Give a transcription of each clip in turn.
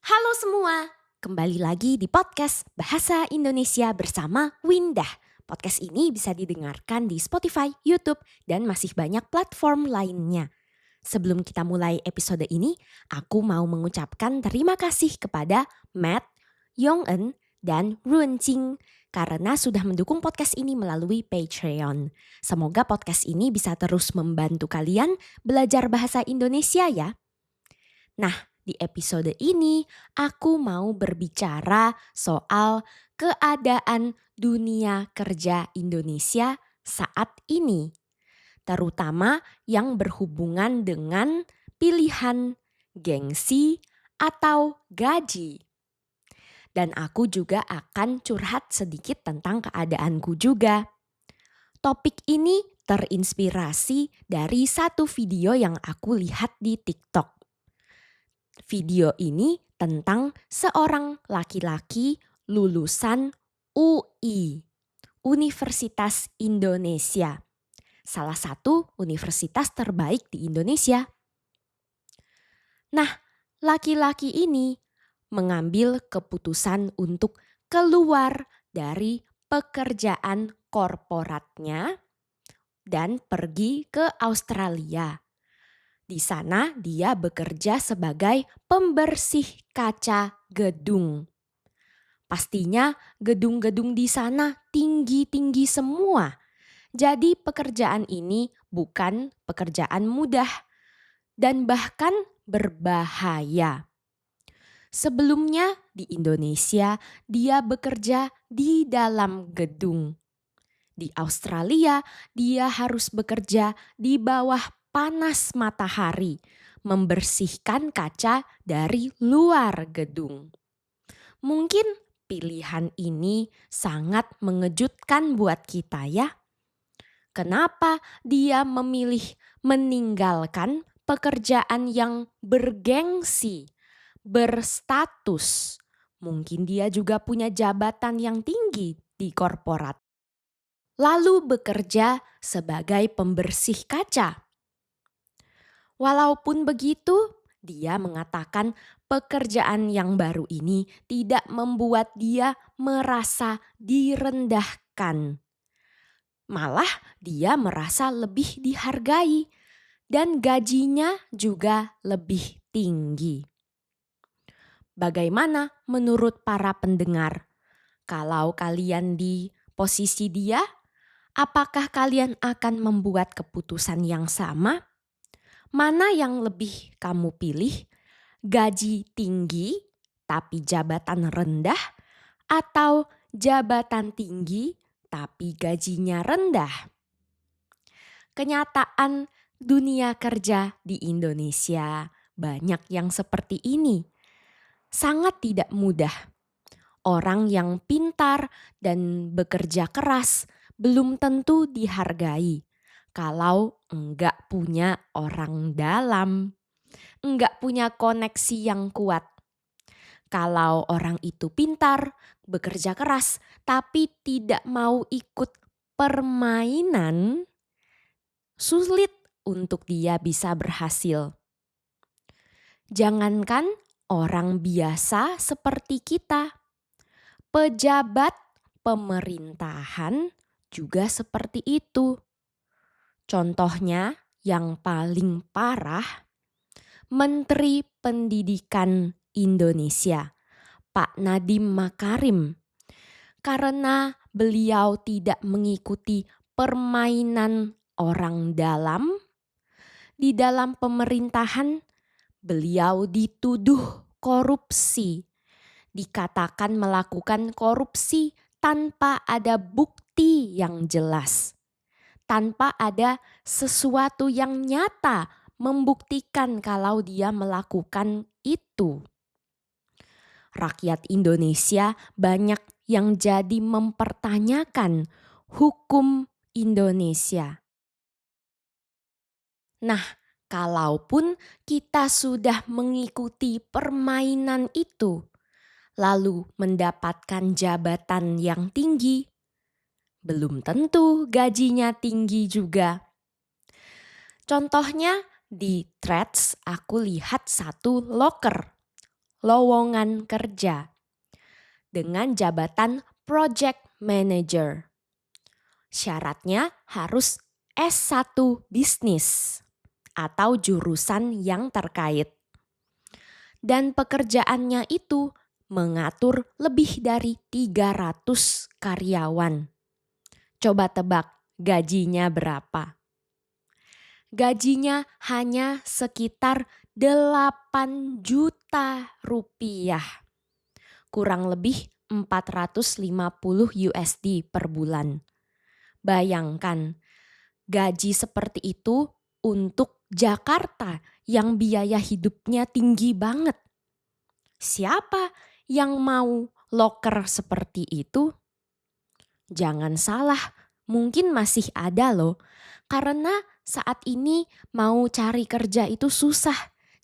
Halo semua, kembali lagi di podcast Bahasa Indonesia bersama Windah. Podcast ini bisa didengarkan di Spotify, YouTube, dan masih banyak platform lainnya. Sebelum kita mulai episode ini, aku mau mengucapkan terima kasih kepada Matt, Yong-eun, dan Ruan-jing karena sudah mendukung podcast ini melalui Patreon. Semoga podcast ini bisa terus membantu kalian belajar bahasa Indonesia ya. Nah, di episode ini aku mau berbicara soal keadaan dunia kerja Indonesia saat ini, terutama yang berhubungan dengan pilihan gengsi atau gaji. Dan aku juga akan curhat sedikit tentang keadaanku juga. Topik ini terinspirasi dari satu video yang aku lihat di TikTok. Video ini tentang seorang laki-laki lulusan UI, Universitas Indonesia. Salah satu universitas terbaik di Indonesia. Nah, laki-laki ini mengambil keputusan untuk keluar dari pekerjaan korporatnya dan pergi ke Australia. Di sana dia bekerja sebagai pembersih kaca gedung. Pastinya gedung-gedung di sana tinggi-tinggi semua. Jadi pekerjaan ini bukan pekerjaan mudah dan bahkan berbahaya. Sebelumnya di Indonesia dia bekerja di dalam gedung. Di Australia dia harus bekerja di bawah panas matahari, membersihkan kaca dari luar gedung. Mungkin pilihan ini sangat mengejutkan buat kita ya. Kenapa dia memilih meninggalkan pekerjaan yang bergengsi, berstatus? Mungkin dia juga punya jabatan yang tinggi di korporat. Lalu bekerja sebagai pembersih kaca. Walaupun begitu, dia mengatakan pekerjaan yang baru ini tidak membuat dia merasa direndahkan. Malah dia merasa lebih dihargai dan gajinya juga lebih tinggi. Bagaimana menurut para pendengar? Kalau kalian di posisi dia, apakah kalian akan membuat keputusan yang sama? Mana yang lebih kamu pilih? Gaji tinggi tapi jabatan rendah atau jabatan tinggi tapi gajinya rendah? Kenyataan dunia kerja di Indonesia banyak yang seperti ini. Sangat tidak mudah. Orang yang pintar dan bekerja keras belum tentu dihargai kalau enggak punya orang dalam, enggak punya koneksi yang kuat. Kalau orang itu pintar, bekerja keras, tapi tidak mau ikut permainan, sulit untuk dia bisa berhasil. Jangankan orang biasa seperti kita, pejabat pemerintahan juga seperti itu. Contohnya yang paling parah, Menteri Pendidikan Indonesia, Pak Nadiem Makarim. Karena beliau tidak mengikuti permainan orang dalam, di dalam pemerintahan beliau dituduh korupsi. Dikatakan melakukan korupsi tanpa ada bukti yang jelas. Tanpa ada sesuatu yang nyata membuktikan kalau dia melakukan itu. Rakyat Indonesia banyak yang jadi mempertanyakan hukum Indonesia. Nah, kalaupun kita sudah mengikuti permainan itu, lalu mendapatkan jabatan yang tinggi, belum tentu gajinya tinggi juga. Contohnya di Threads aku lihat satu loker. lowongan kerja dengan jabatan Project Manager. Syaratnya harus S1 bisnis atau jurusan yang terkait. Dan pekerjaannya itu mengatur lebih dari 300 karyawan. Coba tebak gajinya berapa? Gajinya hanya sekitar 8 juta rupiah. Kurang lebih 450 USD per bulan. Bayangkan, gaji seperti itu untuk Jakarta yang biaya hidupnya tinggi banget. Siapa yang mau loker seperti itu? Jangan salah, mungkin masih ada loh. Karena saat ini mau cari kerja itu susah.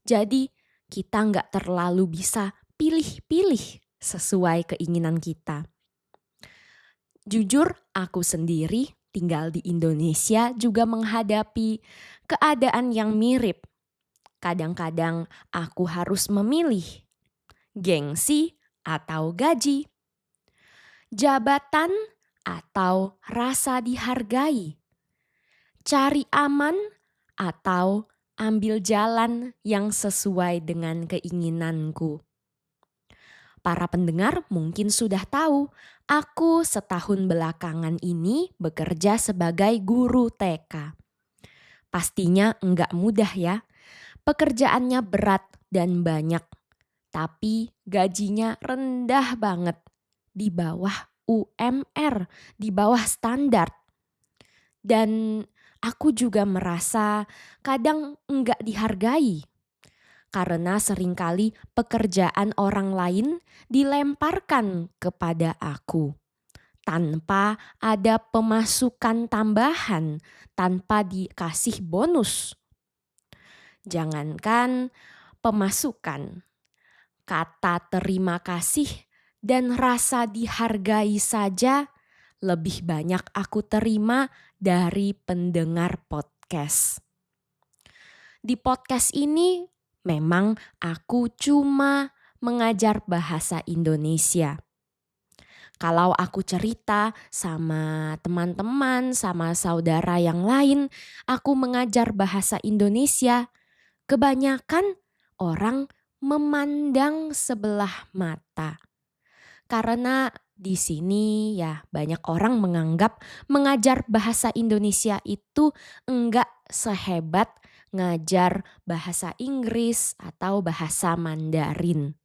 Jadi kita nggak terlalu bisa pilih-pilih sesuai keinginan kita. Jujur, aku sendiri tinggal di Indonesia juga menghadapi keadaan yang mirip. Kadang-kadang aku harus memilih gengsi atau gaji, jabatan atau rasa dihargai, cari aman atau ambil jalan yang sesuai dengan keinginanku. Para pendengar mungkin sudah tahu, aku setahun belakangan ini bekerja sebagai guru TK. Pastinya enggak mudah ya, pekerjaannya berat dan banyak. Tapi gajinya rendah banget, di bawah UMR, di bawah standar. Dan aku juga merasa kadang enggak dihargai. Karena seringkali pekerjaan orang lain dilemparkan kepada aku. Tanpa ada pemasukan tambahan, tanpa dikasih bonus. Jangankan pemasukan, kata terima kasih dan rasa dihargai saja lebih banyak aku terima dari pendengar podcast. Di podcast ini memang aku cuma mengajar bahasa Indonesia. Kalau aku cerita sama teman-teman, sama saudara yang lain, aku mengajar bahasa Indonesia, kebanyakan orang memandang sebelah mata. Karena di sini ya banyak orang menganggap mengajar bahasa Indonesia itu enggak sehebat ngajar bahasa Inggris atau bahasa Mandarin.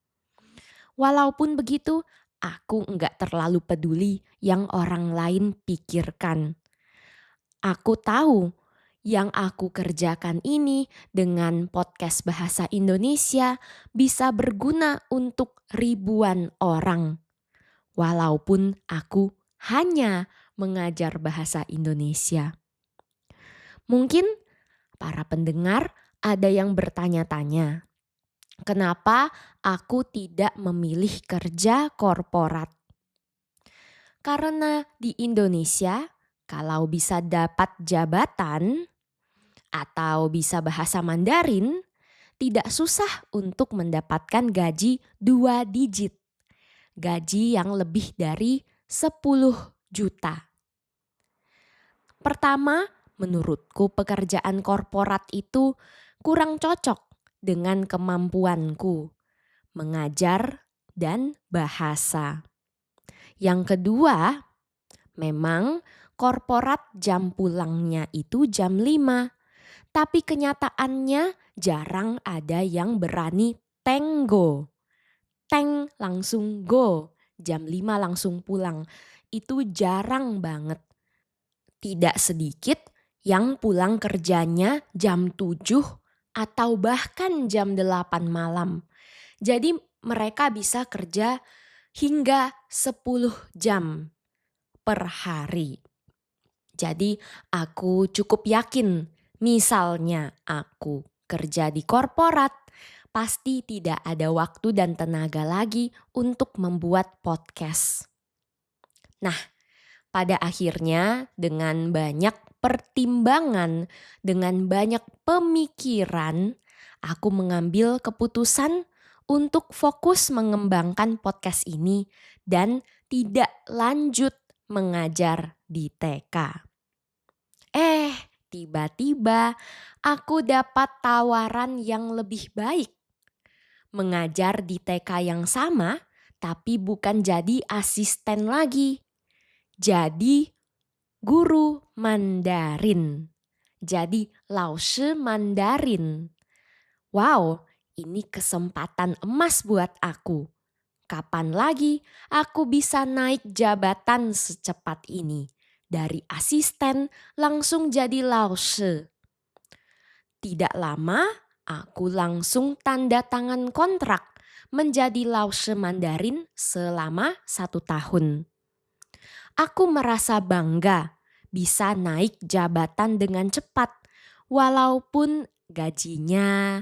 Walaupun begitu, aku enggak terlalu peduli yang orang lain pikirkan. Aku tahu yang aku kerjakan ini dengan podcast bahasa Indonesia bisa berguna untuk ribuan orang. Walaupun aku hanya mengajar bahasa Indonesia. Mungkin para pendengar ada yang bertanya-tanya, kenapa aku tidak memilih kerja korporat? Karena di Indonesia, kalau bisa dapat jabatan atau bisa bahasa Mandarin, tidak susah untuk mendapatkan gaji 2 digit. Gaji yang lebih dari 10 juta. Pertama, menurutku pekerjaan korporat itu kurang cocok dengan kemampuanku mengajar dan bahasa. Yang kedua, memang korporat jam pulangnya itu jam 5. Tapi kenyataannya jarang ada yang berani tenggo. Teng langsung go, jam 5 langsung pulang. Itu jarang banget. Tidak sedikit yang pulang kerjanya jam 7 atau bahkan jam 8 malam. Jadi mereka bisa kerja hingga 10 jam per hari. Jadi aku cukup yakin misalnya aku kerja di korporat, pasti tidak ada waktu dan tenaga lagi untuk membuat podcast. Nah, pada akhirnya dengan banyak pertimbangan, dengan banyak pemikiran, aku mengambil keputusan untuk fokus mengembangkan podcast ini dan tidak lanjut mengajar di TK. Tiba-tiba aku dapat tawaran yang lebih baik. Mengajar di TK yang sama, tapi bukan jadi asisten lagi. Jadi guru Mandarin. Jadi laoshi Mandarin. Wow, ini kesempatan emas buat aku. Kapan lagi aku bisa naik jabatan secepat ini? Dari asisten langsung jadi laoshi. Tidak lama, aku langsung tanda tangan kontrak menjadi laoshi Mandarin selama 1 tahun. Aku merasa bangga bisa naik jabatan dengan cepat, walaupun gajinya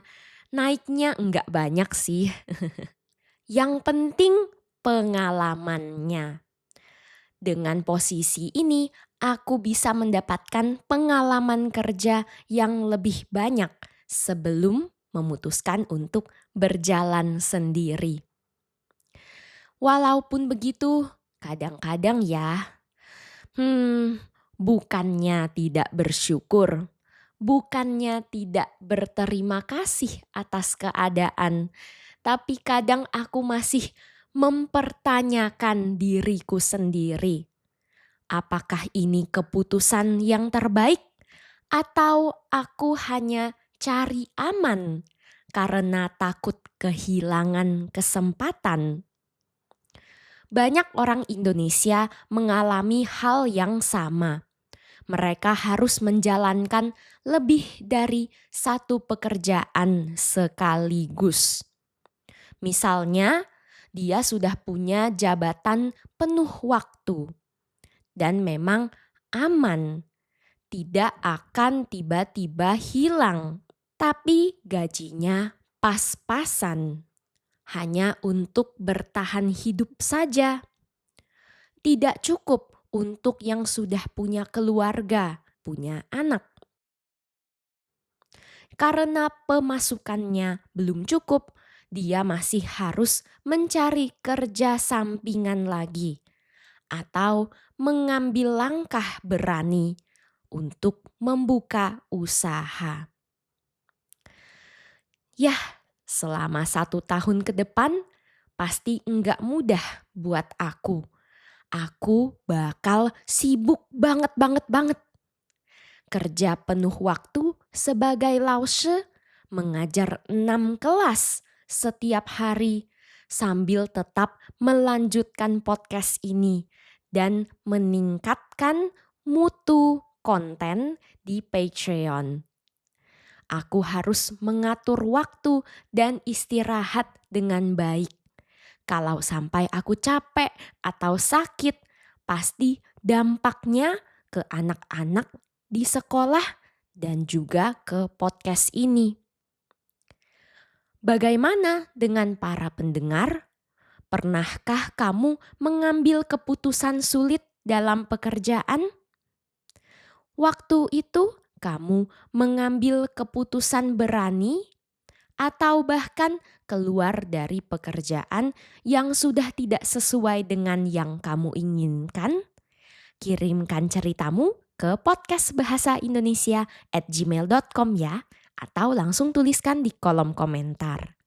naiknya enggak banyak sih. Yang penting pengalamannya. Dengan posisi ini, aku bisa mendapatkan pengalaman kerja yang lebih banyak sebelum memutuskan untuk berjalan sendiri. Walaupun begitu, kadang-kadang ya, bukannya tidak bersyukur, bukannya tidak berterima kasih atas keadaan, tapi kadang aku masih mempertanyakan diriku sendiri. Apakah ini keputusan yang terbaik atau aku hanya cari aman karena takut kehilangan kesempatan? Banyak orang Indonesia mengalami hal yang sama. Mereka harus menjalankan lebih dari satu pekerjaan sekaligus. Misalnya, dia sudah punya jabatan penuh waktu dan memang aman, tidak akan tiba-tiba hilang, tapi gajinya pas-pasan, hanya untuk bertahan hidup saja. Tidak cukup untuk yang sudah punya keluarga, punya anak. Karena pemasukannya belum cukup, dia masih harus mencari kerja sampingan lagi atau mengambil langkah berani untuk membuka usaha. Yah, selama 1 tahun ke depan pasti enggak mudah buat aku. Aku bakal sibuk banget. Kerja penuh waktu sebagai laoshi, mengajar 6 kelas setiap hari sambil tetap melanjutkan podcast ini dan meningkatkan mutu konten di Patreon. Aku harus mengatur waktu dan istirahat dengan baik. Kalau sampai aku capek atau sakit, pasti dampaknya ke anak-anak di sekolah dan juga ke podcast ini. Bagaimana dengan para pendengar? Pernahkah kamu mengambil keputusan sulit dalam pekerjaan? Waktu itu kamu mengambil keputusan berani atau bahkan keluar dari pekerjaan yang sudah tidak sesuai dengan yang kamu inginkan? Kirimkan ceritamu ke podcastbahasaindonesia@gmail.com ya, atau langsung tuliskan di kolom komentar.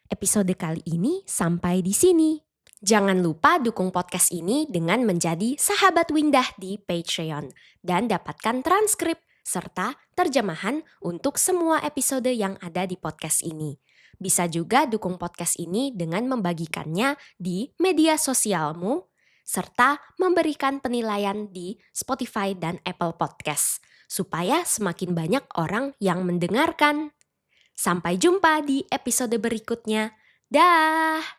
Episode kali ini sampai di sini. Jangan lupa dukung podcast ini dengan menjadi sahabat Windah di Patreon dan dapatkan transkrip serta terjemahan untuk semua episode yang ada di podcast ini. Bisa juga dukung podcast ini dengan membagikannya di media sosialmu serta memberikan penilaian di Spotify dan Apple Podcast supaya semakin banyak orang yang mendengarkan. Sampai jumpa di episode berikutnya. Dah!